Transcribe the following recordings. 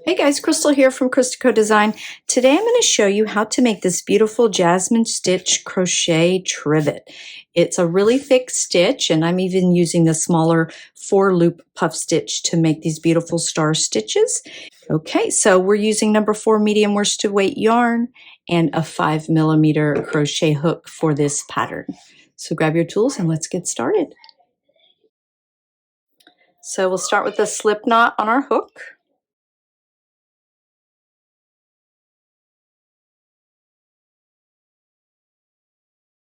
Hey guys, Crystal here from ChristaCoDesign. Today I'm going to show you how to make this beautiful Jasmine stitch crochet trivet. It's a really thick stitch, and I'm even using the smaller 4-loop puff stitch to make these beautiful star stitches. Okay, so we're using number 4 medium worsted weight yarn and a 5mm crochet hook for this pattern. So grab your tools and let's get started. So we'll start with a slip knot on our hook.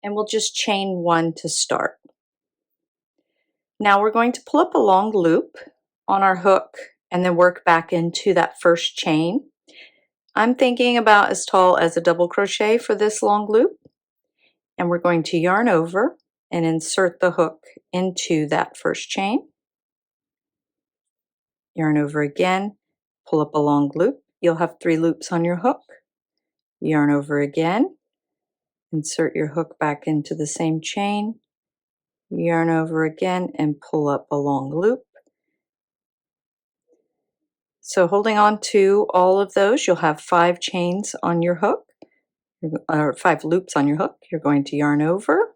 And we'll just chain 1 to start. Now we're going to pull up a long loop on our hook and then work back into that first chain. I'm thinking about as tall as a double crochet for this long loop. And we're going to yarn over and insert the hook into that first chain. Yarn over again, pull up a long loop. You'll have 3 loops on your hook. Yarn over again, insert your hook back into the same chain. Yarn over again and pull up a long loop. So holding on to all of those, you'll have 5 chains on your hook, or 5 loops on your hook. You're going to yarn over.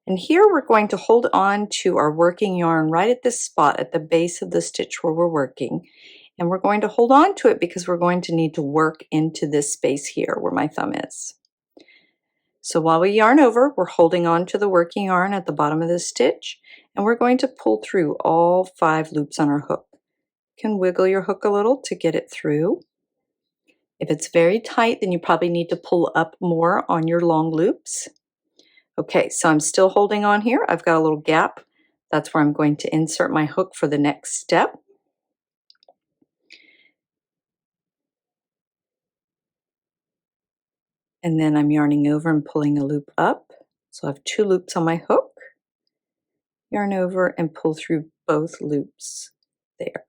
And here we're going to hold on to our working yarn right at this spot at the base of the stitch where we're working. And we're going to hold on to it because we're going to need to work into this space here where my thumb is. So while we yarn over, we're holding on to the working yarn at the bottom of the stitch, and we're going to pull through all 5 loops on our hook. You can wiggle your hook a little to get it through. If it's very tight, then you probably need to pull up more on your long loops. Okay, so I'm still holding on here. I've got a little gap. That's where I'm going to insert my hook for the next step. And then I'm yarning over and pulling a loop up. So I have 2 loops on my hook. Yarn over and pull through both loops there.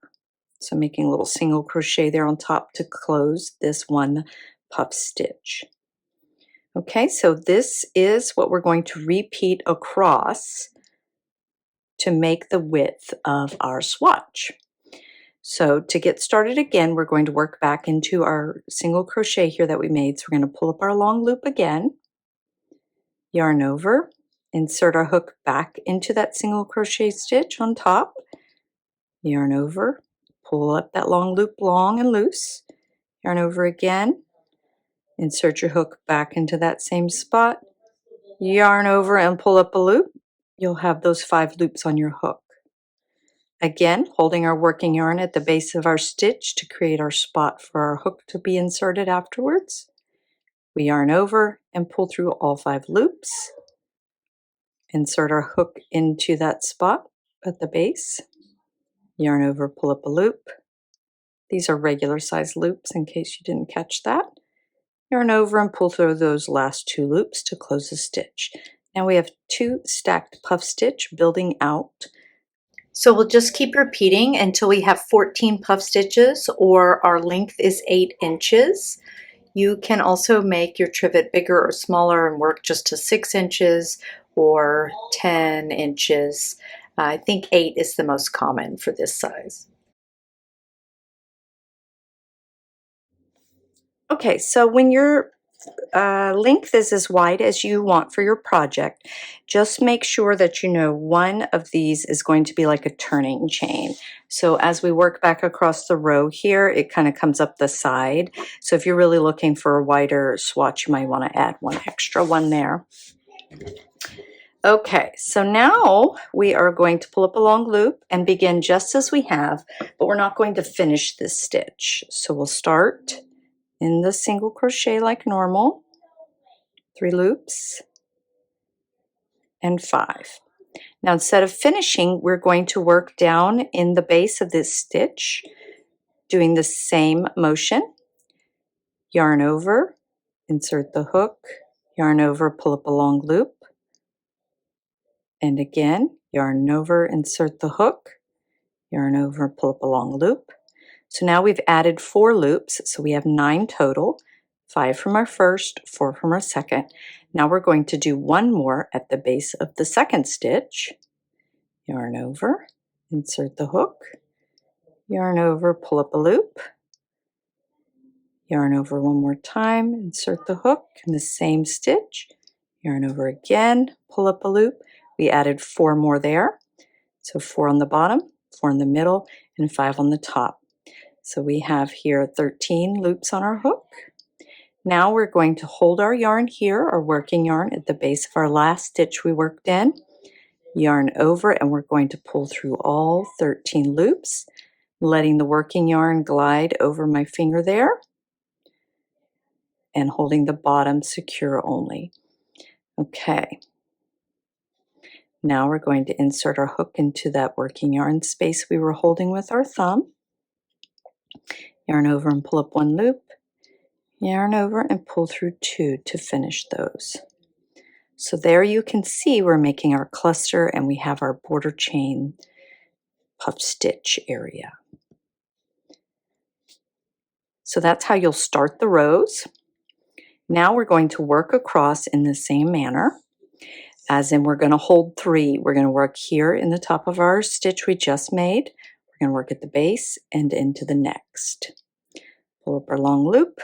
So making a little single crochet there on top to close this one puff stitch. Okay, so this is what we're going to repeat across to make the width of our swatch. So to get started again, we're going to work back into our single crochet here that we made. So we're going to pull up our long loop again, yarn over, insert our hook back into that single crochet stitch on top, yarn over, pull up that long loop long and loose, yarn over again, insert your hook back into that same spot, yarn over and pull up a loop. You'll have those 5 loops on your hook. Again, holding our working yarn at the base of our stitch to create our spot for our hook to be inserted afterwards. We yarn over and pull through all 5 loops. Insert our hook into that spot at the base. Yarn over, pull up a loop. These are regular size loops in case you didn't catch that. Yarn over and pull through those last 2 loops to close the stitch. Now we have 2 stacked puff stitch building out. So we'll just keep repeating until we have 14 puff stitches or our length is 8 inches. You can also make your trivet bigger or smaller and work just to 6 inches or 10 inches. I think 8 is the most common for this size. Okay, so when your length is as wide as you want for your project, just make sure that you know one of these is going to be like a turning chain. So as we work back across the row here, it kind of comes up the side. So if you're really looking for a wider swatch, you might want to add one extra one there. Okay, so now we are going to pull up a long loop and begin just as we have, but we're not going to finish this stitch. So we'll start in the single crochet like normal, 3 loops and 5. Now instead of finishing, we're going to work down in the base of this stitch, doing the same motion. Yarn over, insert the hook, yarn over, pull up a long loop, and again, yarn over, insert the hook, yarn over, pull up a long loop. So now we've added 4 loops, so we have 9 total, 5 from our first, 4 from our second. Now we're going to do 1 more at the base of the second stitch. Yarn over, insert the hook, yarn over, pull up a loop, yarn over one more time, insert the hook in the same stitch, yarn over again, pull up a loop. We added 4 more there. So 4 on the bottom, 4 in the middle, and 5 on the top. So we have here 13 loops on our hook. Now we're going to hold our yarn here, our working yarn, at the base of our last stitch we worked in, yarn over, and we're going to pull through all 13 loops, letting the working yarn glide over my finger there, and holding the bottom secure only. Okay. Now we're going to insert our hook into that working yarn space we were holding with our thumb. Yarn over and pull up 1 loop, yarn over and pull through 2 to finish those. So there you can see we're making our cluster and we have our border chain puff stitch area. So that's how you'll start the rows. Now we're going to work across in the same manner, as in we're going to hold 3. We're going to work here in the top of our stitch we just made. We're going to work at the base and into the next. Pull up our long loop.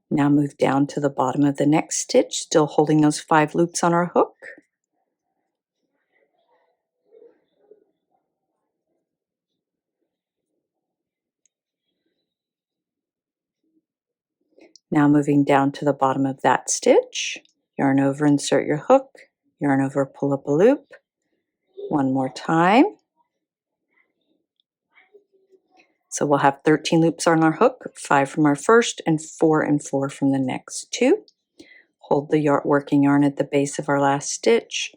Now move down to the bottom of the next stitch, still holding those 5 loops on our hook. Now moving down to the bottom of that stitch, yarn over, insert your hook, yarn over, pull up a loop, 1 more time. So we'll have 13 loops on our hook, 5 from our first and 4 from the next 2. Hold the working yarn at the base of our last stitch,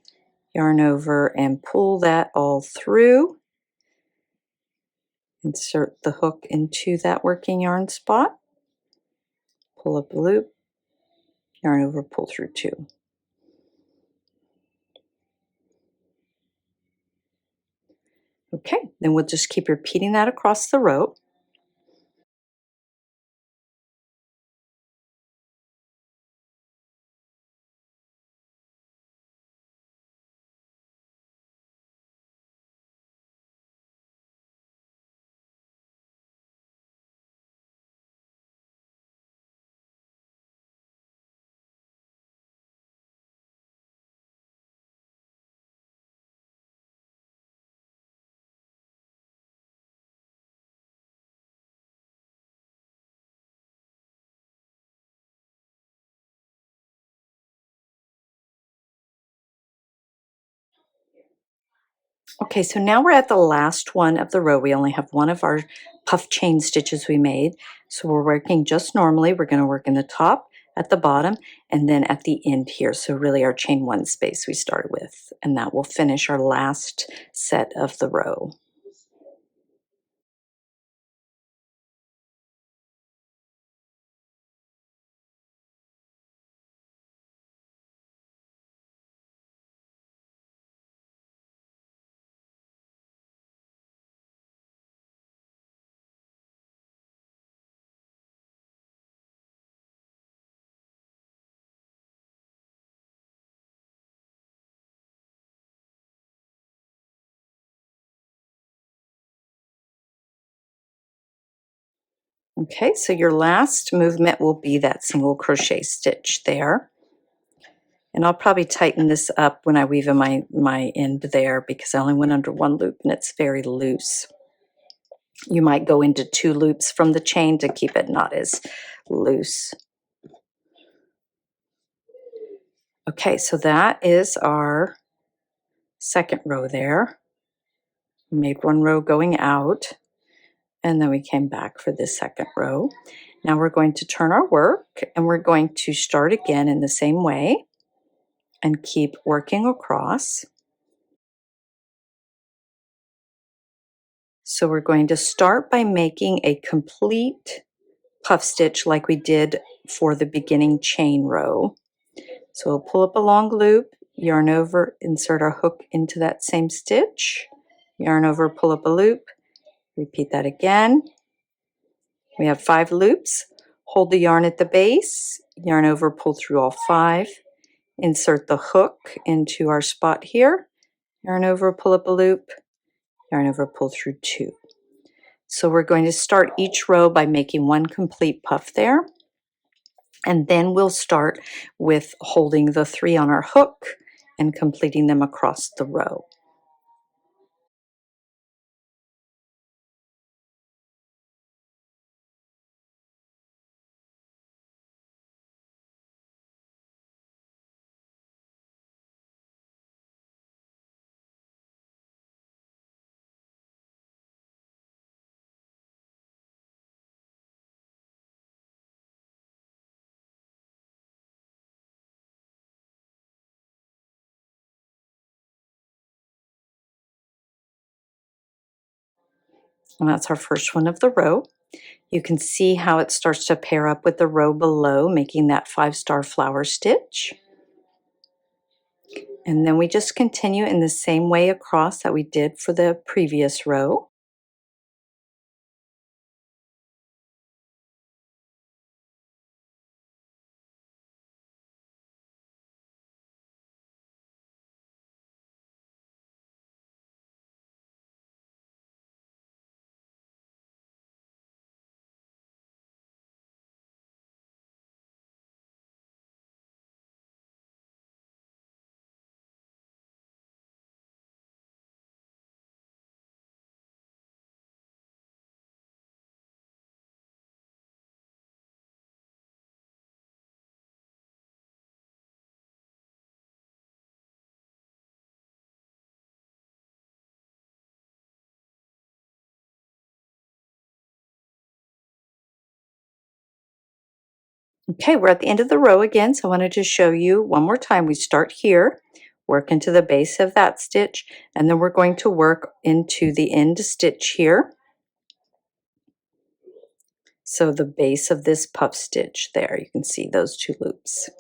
yarn over and pull that all through. Insert the hook into that working yarn spot, pull up a loop, yarn over, pull through 2. Okay, then we'll just keep repeating that across the row. Okay, so now we're at the last one of the row. We only have one of our puff chain stitches we made. So we're working just normally. We're going to work in the top, at the bottom, and then at the end here. So really our chain 1 space we started with, and that will finish our last set of the row. Okay, so your last movement will be that single crochet stitch there. And I'll probably tighten this up when I weave in my end there because I only went under 1 loop and it's very loose. You might go into 2 loops from the chain to keep it not as loose. Okay, so that is our second row there. We made 1 row going out, and then we came back for the second row. Now we're going to turn our work, and we're going to start again in the same way and keep working across. So we're going to start by making a complete puff stitch like we did for the beginning chain row. So we'll pull up a long loop, yarn over, insert our hook into that same stitch, yarn over, pull up a loop, repeat that again. We have 5 loops. Hold the yarn at the base, yarn over, pull through all 5, insert the hook into our spot here, yarn over, pull up a loop, yarn over, pull through 2. So we're going to start each row by making 1 complete puff there, and then we'll start with holding the 3 on our hook and completing them across the row. And that's our first one of the row. You can see how it starts to pair up with the row below, making that 5-star flower stitch. And then we just continue in the same way across that we did for the previous row. Okay, we're at the end of the row again, so I wanted to show you one more time. We start here, work into the base of that stitch, and then we're going to work into the end stitch here. So the base of this puff stitch there, you can see those 2 loops.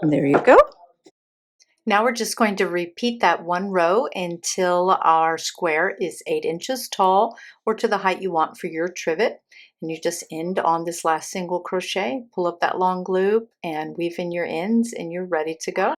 And there you go. Now we're just going to repeat that one row until our square is 8 inches tall, or to the height you want for your trivet. And you just end on this last single crochet, pull up that long loop and weave in your ends, and you're ready to go.